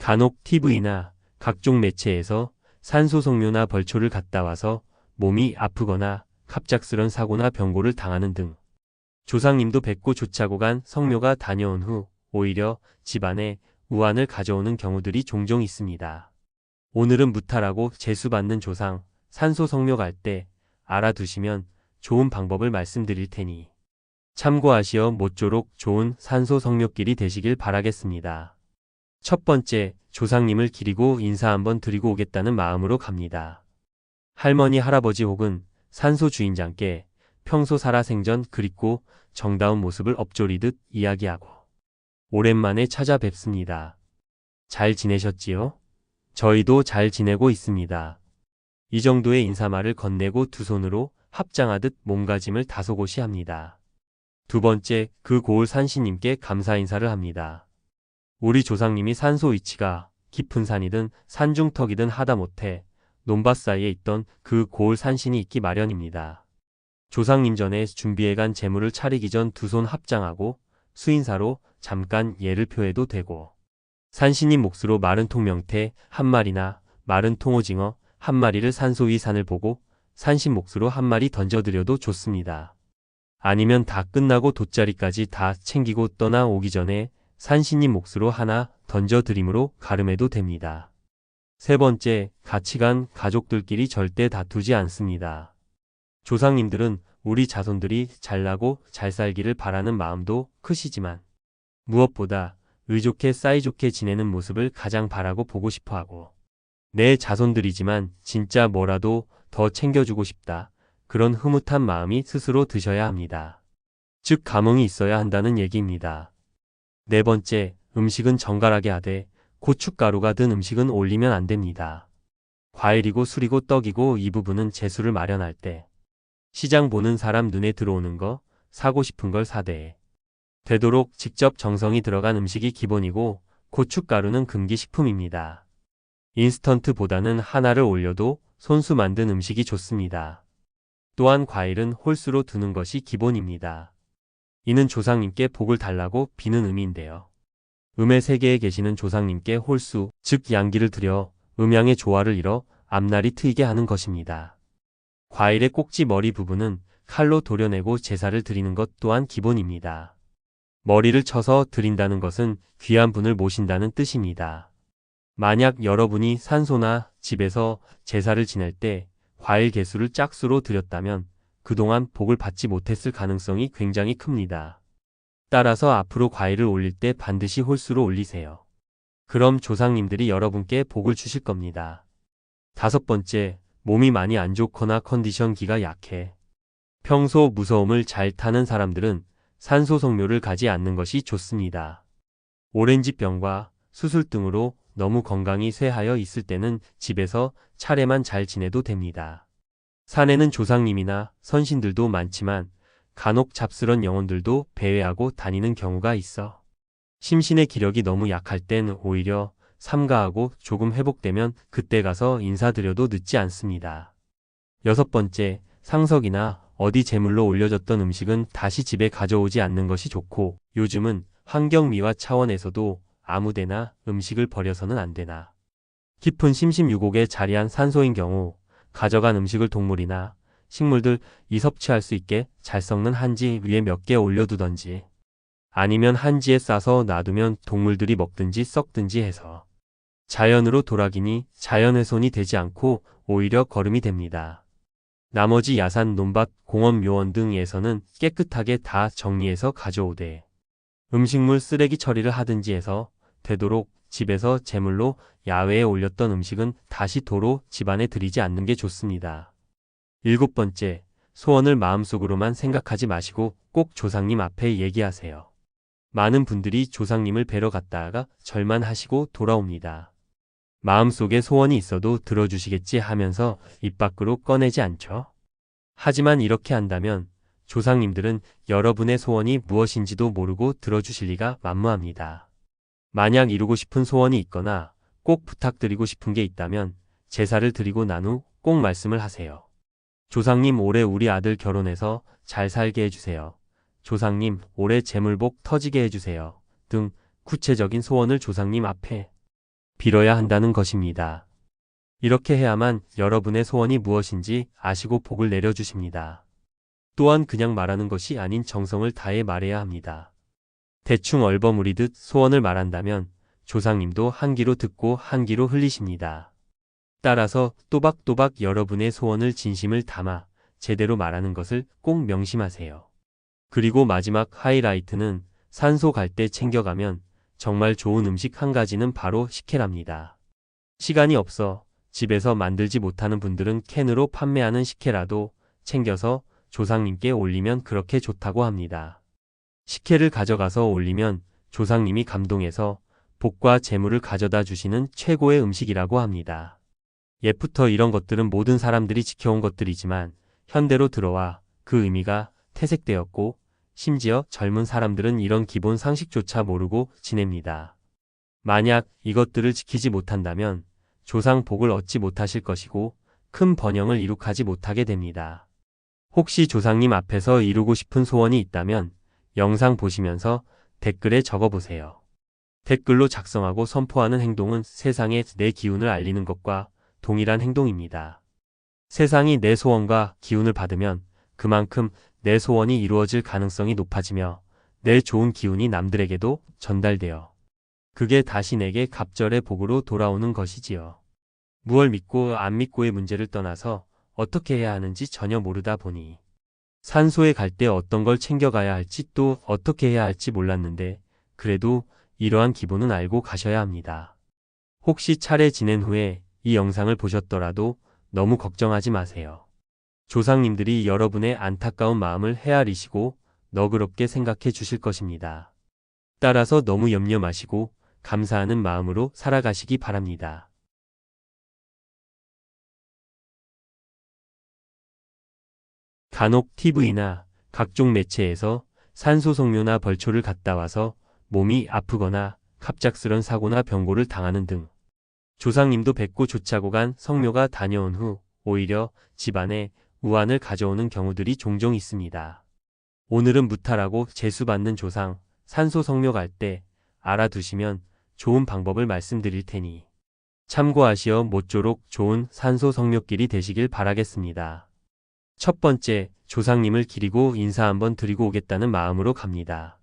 간혹 TV나 각종 매체에서 산소성묘나 벌초를 갔다 와서 몸이 아프거나 갑작스런 사고나 병고를 당하는 등 조상님도 뵙고 좋자고 간 성묘가 다녀온 후 오히려 집안에 우환을 가져오는 경우들이 종종 있습니다. 오늘은 무탈하고 재수받는 조상, 산소성묘 갈 때 알아두시면 좋은 방법을 말씀드릴 테니 참고하시어 모쪼록 좋은 산소성묘길이 되시길 바라겠습니다. 첫 번째, 조상님을 기리고 인사 한번 드리고 오겠다는 마음으로 갑니다. 할머니, 할아버지 혹은 산소 주인장께 평소 살아생전 그립고 정다운 모습을 엎조리듯 이야기하고 오랜만에 찾아뵙습니다. 잘 지내셨지요? 저희도 잘 지내고 있습니다. 이 정도의 인사말을 건네고 두 손으로 합장하듯 몸가짐을 다소곳이 합니다. 두 번째, 그 고을 산신님께 감사 인사를 합니다. 우리 조상님이 산소 위치가 깊은 산이든 산중턱이든 하다못해 논밭 사이에 있던 그 고을 산신이 있기 마련입니다. 조상님 전에 준비해간 제물을 차리기 전 두 손 합장하고 수인사로 잠깐 예를 표해도 되고 산신님 몫으로 마른 통명태 한 마리나 마른 통오징어 한 마리를 산소 위 산을 보고 산신 몫으로 한 마리 던져드려도 좋습니다. 아니면 다 끝나고 돗자리까지 다 챙기고 떠나오기 전에 산신님 몫으로 하나 던져드림으로 가름해도 됩니다. 세 번째, 같이 간 가족들끼리 절대 다투지 않습니다. 조상님들은 우리 자손들이 잘나고 잘 살기를 바라는 마음도 크시지만 무엇보다 의좋게 사이좋게 지내는 모습을 가장 바라고 보고 싶어하고 내 자손들이지만 진짜 뭐라도 더 챙겨주고 싶다. 그런 흐뭇한 마음이 스스로 드셔야 합니다. 즉 감흥이 있어야 한다는 얘기입니다. 네 번째, 음식은 정갈하게 하되 고춧가루가 든 음식은 올리면 안 됩니다. 과일이고 술이고 떡이고 이 부분은 재수를 마련할 때 시장 보는 사람 눈에 들어오는 거 사고 싶은 걸 사되 되도록 직접 정성이 들어간 음식이 기본이고 고춧가루는 금기식품입니다. 인스턴트보다는 하나를 올려도 손수 만든 음식이 좋습니다. 또한 과일은 홀수로 두는 것이 기본입니다. 이는 조상님께 복을 달라고 비는 의미인데요. 음의 세계에 계시는 조상님께 홀수, 즉 양기를 드려 음양의 조화를 이뤄 앞날이 트이게 하는 것입니다. 과일의 꼭지 머리 부분은 칼로 도려내고 제사를 드리는 것 또한 기본입니다. 머리를 쳐서 드린다는 것은 귀한 분을 모신다는 뜻입니다. 만약 여러분이 산소나 집에서 제사를 지낼 때 과일 개수를 짝수로 드렸다면 그동안 복을 받지 못했을 가능성이 굉장히 큽니다. 따라서 앞으로 과일을 올릴 때 반드시 홀수로 올리세요. 그럼 조상님들이 여러분께 복을 주실 겁니다. 다섯 번째, 몸이 많이 안 좋거나 컨디션기가 약해 평소 무서움을 잘 타는 사람들은 산소성묘를 가지 않는 것이 좋습니다. 오렌지병과 수술 등으로 너무 건강이 쇠하여 있을 때는 집에서 차례만 잘 지내도 됩니다. 산에는 조상님이나 선신들도 많지만 간혹 잡스런 영혼들도 배회하고 다니는 경우가 있어 심신의 기력이 너무 약할 땐 오히려 삼가하고 조금 회복되면 그때 가서 인사드려도 늦지 않습니다. 여섯 번째, 상석이나 어디 제물로 올려졌던 음식은 다시 집에 가져오지 않는 것이 좋고 요즘은 환경미화 차원에서도 아무데나 음식을 버려서는 안 되나. 깊은 심심유곡에 자리한 산소인 경우 가져간 음식을 동물이나 식물들이 섭취할 수 있게 잘 썩는 한지 위에 몇 개 올려두던지 아니면 한지에 싸서 놔두면 동물들이 먹든지 썩든지 해서 자연으로 돌아기니 자연훼손이 되지 않고 오히려 거름이 됩니다. 나머지 야산, 논밭, 공원, 묘원 등에서는 깨끗하게 다 정리해서 가져오되 음식물 쓰레기 처리를 하든지 해서 되도록 집에서 제물로 야외에 올렸던 음식은 다시 도로 집안에 들이지 않는 게 좋습니다. 일곱 번째, 소원을 마음속으로만 생각하지 마시고 꼭 조상님 앞에 얘기하세요. 많은 분들이 조상님을 뵈러 갔다가 절만 하시고 돌아옵니다. 마음속에 소원이 있어도 들어주시겠지 하면서 입 밖으로 꺼내지 않죠. 하지만 이렇게 한다면 조상님들은 여러분의 소원이 무엇인지도 모르고 들어주실 리가 만무합니다. 만약 이루고 싶은 소원이 있거나 꼭 부탁드리고 싶은 게 있다면 제사를 드리고 난 후 꼭 말씀을 하세요. 조상님, 올해 우리 아들 결혼해서 잘 살게 해주세요. 조상님, 올해 재물복 터지게 해주세요. 등 구체적인 소원을 조상님 앞에 빌어야 한다는 것입니다. 이렇게 해야만 여러분의 소원이 무엇인지 아시고 복을 내려주십니다. 또한 그냥 말하는 것이 아닌 정성을 다해 말해야 합니다. 대충 얼버무리듯 소원을 말한다면 조상님도 한 귀로 듣고 한 귀로 흘리십니다. 따라서 또박또박 여러분의 소원을 진심을 담아 제대로 말하는 것을 꼭 명심하세요. 그리고 마지막 하이라이트는 산소 갈 때 챙겨가면 정말 좋은 음식 한 가지는 바로 식혜랍니다. 시간이 없어 집에서 만들지 못하는 분들은 캔으로 판매하는 식혜라도 챙겨서 조상님께 올리면 그렇게 좋다고 합니다. 식혜를 가져가서 올리면 조상님이 감동해서 복과 재물을 가져다 주시는 최고의 음식이라고 합니다. 예부터 이런 것들은 모든 사람들이 지켜온 것들이지만 현대로 들어와 그 의미가 퇴색되었고 심지어 젊은 사람들은 이런 기본 상식조차 모르고 지냅니다. 만약 이것들을 지키지 못한다면 조상 복을 얻지 못하실 것이고 큰 번영을 이룩하지 못하게 됩니다. 혹시 조상님 앞에서 이루고 싶은 소원이 있다면 영상 보시면서 댓글에 적어보세요. 댓글로 작성하고 선포하는 행동은 세상에 내 기운을 알리는 것과 동일한 행동입니다. 세상이 내 소원과 기운을 받으면 그만큼 내 소원이 이루어질 가능성이 높아지며 내 좋은 기운이 남들에게도 전달되어 그게 다시 내게 갑절의 복으로 돌아오는 것이지요. 무얼 믿고 안 믿고의 문제를 떠나서 어떻게 해야 하는지 전혀 모르다 보니 산소에 갈 때 어떤 걸 챙겨가야 할지 또 어떻게 해야 할지 몰랐는데 그래도 이러한 기본은 알고 가셔야 합니다. 혹시 차례 지낸 후에 이 영상을 보셨더라도 너무 걱정하지 마세요. 조상님들이 여러분의 안타까운 마음을 헤아리시고 너그럽게 생각해 주실 것입니다. 따라서 너무 염려 마시고 감사하는 마음으로 살아가시기 바랍니다. 간혹 TV나 각종 매체에서 산소성묘나 벌초를 갔다 와서 몸이 아프거나 갑작스런 사고나 병고를 당하는 등 조상님도 뵙고 조차고 간 성묘가 다녀온 후 오히려 집안에 우환을 가져오는 경우들이 종종 있습니다. 오늘은 무탈하고 재수받는 조상, 산소성묘 갈 때 알아두시면 좋은 방법을 말씀드릴 테니 참고하시어 모쪼록 좋은 산소성묘길이 되시길 바라겠습니다. 첫 번째, 조상님을 기리고 인사 한번 드리고 오겠다는 마음으로 갑니다.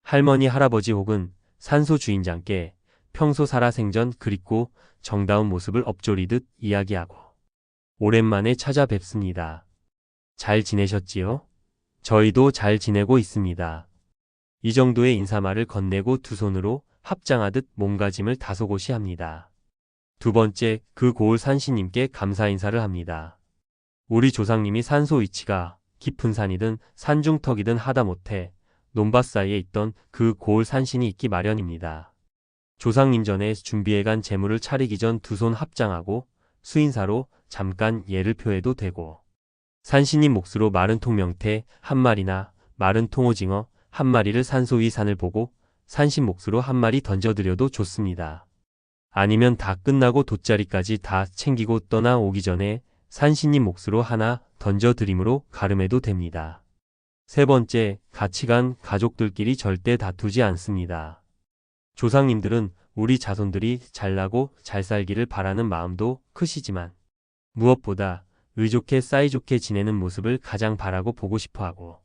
할머니, 할아버지 혹은 산소 주인장께 평소 살아생전 그립고 정다운 모습을 엎조리듯 이야기하고 오랜만에 찾아뵙습니다. 잘 지내셨지요? 저희도 잘 지내고 있습니다. 이 정도의 인사말을 건네고 두 손으로 합장하듯 몸가짐을 다소곳이 합니다. 두 번째, 그 고을 산신님께 감사 인사를 합니다. 우리 조상님이 산소 위치가 깊은 산이든 산중턱이든 하다못해 논밭 사이에 있던 그 고을 산신이 있기 마련입니다. 조상님 전에 준비해간 재물을 차리기 전 두 손 합장하고 수인사로 잠깐 예를 표해도 되고 산신님 몫으로 마른 통명태 한 마리나 마른 통오징어 한 마리를 산소 위 산을 보고 산신 몫으로 한 마리 던져드려도 좋습니다. 아니면 다 끝나고 돗자리까지 다 챙기고 떠나오기 전에 산신님 몫으로 하나 던져드림으로 가름해도 됩니다. 세 번째, 같이 간 가족들끼리 절대 다투지 않습니다. 조상님들은 우리 자손들이 잘나고 잘 살기를 바라는 마음도 크시지만 무엇보다 의좋게 사이좋게 지내는 모습을 가장 바라고 보고 싶어하고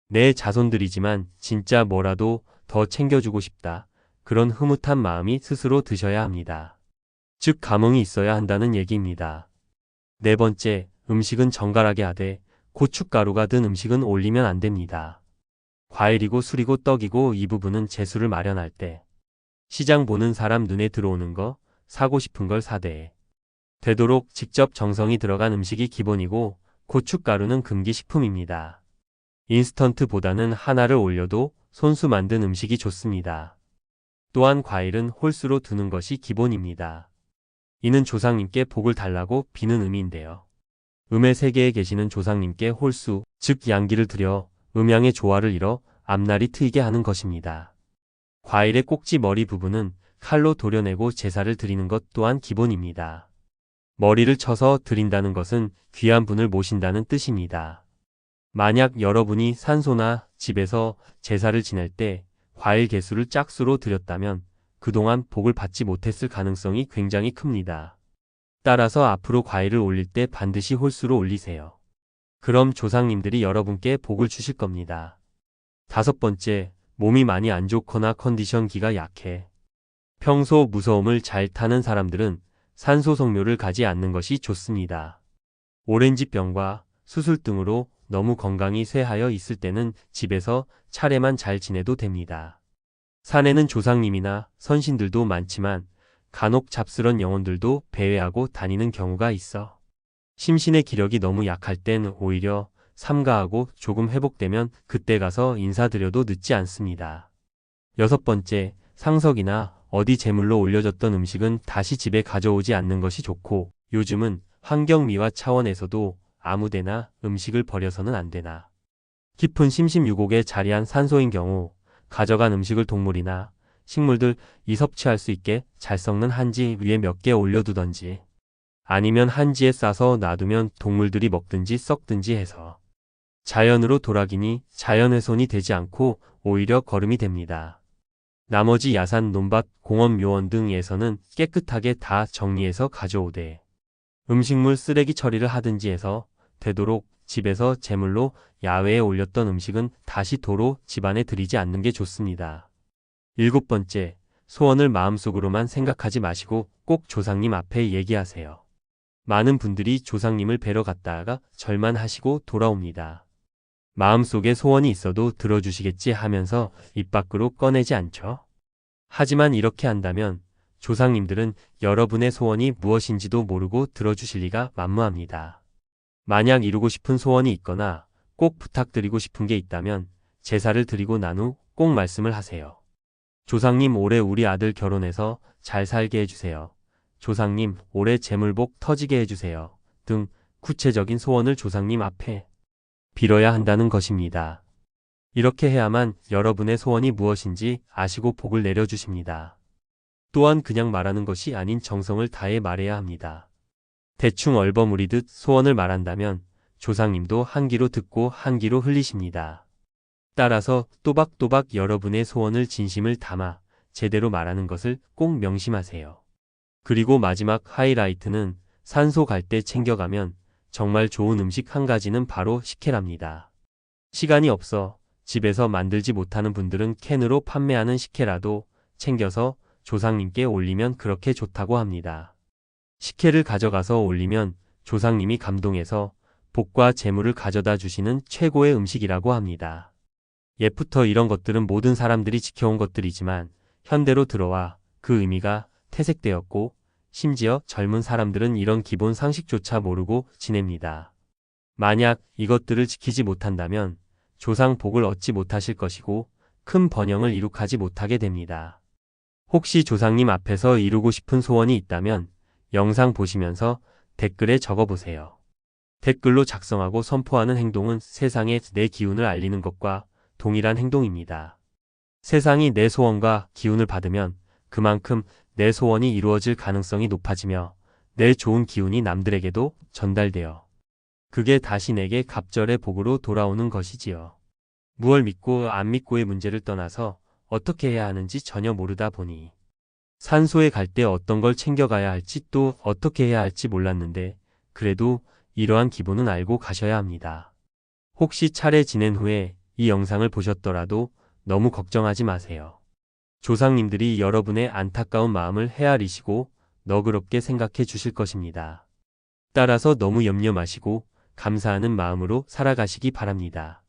내 자손들이지만 진짜 뭐라도 더 챙겨주고 싶다. 그런 흐뭇한 마음이 스스로 드셔야 합니다. 즉 감흥이 있어야 한다는 얘기입니다. 네 번째, 음식은 정갈하게 하되 고춧가루가 든 음식은 올리면 안 됩니다. 과일이고 술이고 떡이고 이 부분은 재수를 마련할 때 시장 보는 사람 눈에 들어오는 거 사고 싶은 걸 사되 되도록 직접 정성이 들어간 음식이 기본이고 고춧가루는 금기식품입니다. 인스턴트보다는 하나를 올려도 손수 만든 음식이 좋습니다. 또한 과일은 홀수로 두는 것이 기본입니다. 이는 조상님께 복을 달라고 비는 의미인데요. 음의 세계에 계시는 조상님께 홀수, 즉 양기를 드려 음양의 조화를 이뤄 앞날이 트이게 하는 것입니다. 과일의 꼭지 머리 부분은 칼로 도려내고 제사를 드리는 것 또한 기본입니다. 머리를 쳐서 드린다는 것은 귀한 분을 모신다는 뜻입니다. 만약 여러분이 산소나 집에서 제사를 지낼 때 과일 개수를 짝수로 드렸다면 그동안 복을 받지 못했을 가능성이 굉장히 큽니다. 따라서 앞으로 과일을 올릴 때 반드시 홀수로 올리세요. 그럼 조상님들이 여러분께 복을 주실 겁니다. 5번째, 몸이 많이 안 좋거나 컨디션기가 약해. 평소 무서움을 잘 타는 사람들은 산소석묘를 가지 않는 것이 좋습니다. 오렌지병과 수술 등으로 너무 건강이 쇠하여 있을 때는 집에서 차례만 잘 지내도 됩니다. 산에는 조상님이나 선신들도 많지만 간혹 잡스런 영혼들도 배회하고 다니는 경우가 있어. 심신의 기력이 너무 약할 땐 오히려 삼가하고 조금 회복되면 그때 가서 인사드려도 늦지 않습니다. 6번째, 상석이나 어디 제물로 올려졌던 음식은 다시 집에 가져오지 않는 것이 좋고, 요즘은 환경미화 차원에서도 아무데나 음식을 버려서는 안 되나. 깊은 심심유곡에 자리한 산소인 경우 가져간 음식을 동물이나 식물들이 섭취할 수 있게 잘 썩는 한지 위에 몇 개 올려두던지, 아니면 한지에 싸서 놔두면 동물들이 먹든지 썩든지 해서 자연으로 돌아기니 자연훼손이 되지 않고 오히려 거름이 됩니다. 나머지 야산, 논밭, 공원, 묘원 등에서는 깨끗하게 다 정리해서 가져오되 음식물 쓰레기 처리를 하든지 해서 되도록 집에서 제물로 야외에 올렸던 음식은 다시 도로 집안에 들이지 않는 게 좋습니다. 7번째, 소원을 마음속으로만 생각하지 마시고 꼭 조상님 앞에 얘기하세요. 많은 분들이 조상님을 뵈러 갔다가 절만 하시고 돌아옵니다. 마음속에 소원이 있어도 들어주시겠지 하면서 입 밖으로 꺼내지 않죠. 하지만 이렇게 한다면 조상님들은 여러분의 소원이 무엇인지도 모르고 들어주실 리가 만무합니다. 만약 이루고 싶은 소원이 있거나 꼭 부탁드리고 싶은 게 있다면 제사를 드리고 난 후 꼭 말씀을 하세요. 조상님, 올해 우리 아들 결혼해서 잘 살게 해주세요. 조상님, 올해 재물복 터지게 해주세요. 등 구체적인 소원을 조상님 앞에 빌어야 한다는 것입니다. 이렇게 해야만 여러분의 소원이 무엇인지 아시고 복을 내려주십니다. 또한 그냥 말하는 것이 아닌 정성을 다해 말해야 합니다. 대충 얼버무리듯 소원을 말한다면 조상님도 한 귀로 듣고 한 귀로 흘리십니다. 따라서 또박또박 여러분의 소원을 진심을 담아 제대로 말하는 것을 꼭 명심하세요. 그리고 마지막 하이라이트는 산소 갈 때 챙겨가면 정말 좋은 음식 한 가지는 바로 식혜랍니다. 시간이 없어 집에서 만들지 못하는 분들은 캔으로 판매하는 식혜라도 챙겨서 조상님께 올리면 그렇게 좋다고 합니다. 식혜를 가져가서 올리면 조상님이 감동해서 복과 재물을 가져다 주시는 최고의 음식이라고 합니다. 옛부터 이런 것들은 모든 사람들이 지켜온 것들이지만 현대로 들어와 그 의미가 퇴색되었고 심지어 젊은 사람들은 이런 기본 상식조차 모르고 지냅니다. 만약 이것들을 지키지 못한다면 조상 복을 얻지 못하실 것이고 큰 번영을 이룩하지 못하게 됩니다. 혹시 조상님 앞에서 이루고 싶은 소원이 있다면 영상 보시면서 댓글에 적어보세요. 댓글로 작성하고 선포하는 행동은 세상에 내 기운을 알리는 것과 동일한 행동입니다. 세상이 내 소원과 기운을 받으면 그만큼 내 소원이 이루어질 가능성이 높아지며 내 좋은 기운이 남들에게도 전달되어 그게 다시 내게 갑절의 복으로 돌아오는 것이지요. 무얼 믿고 안 믿고의 문제를 떠나서 어떻게 해야 하는지 전혀 모르다 보니 산소에 갈 때 어떤 걸 챙겨가야 할지 또 어떻게 해야 할지 몰랐는데 그래도 이러한 기본은 알고 가셔야 합니다. 혹시 차례 지낸 후에 이 영상을 보셨더라도 너무 걱정하지 마세요. 조상님들이 여러분의 안타까운 마음을 헤아리시고 너그럽게 생각해 주실 것입니다. 따라서 너무 염려 마시고 감사하는 마음으로 살아가시기 바랍니다.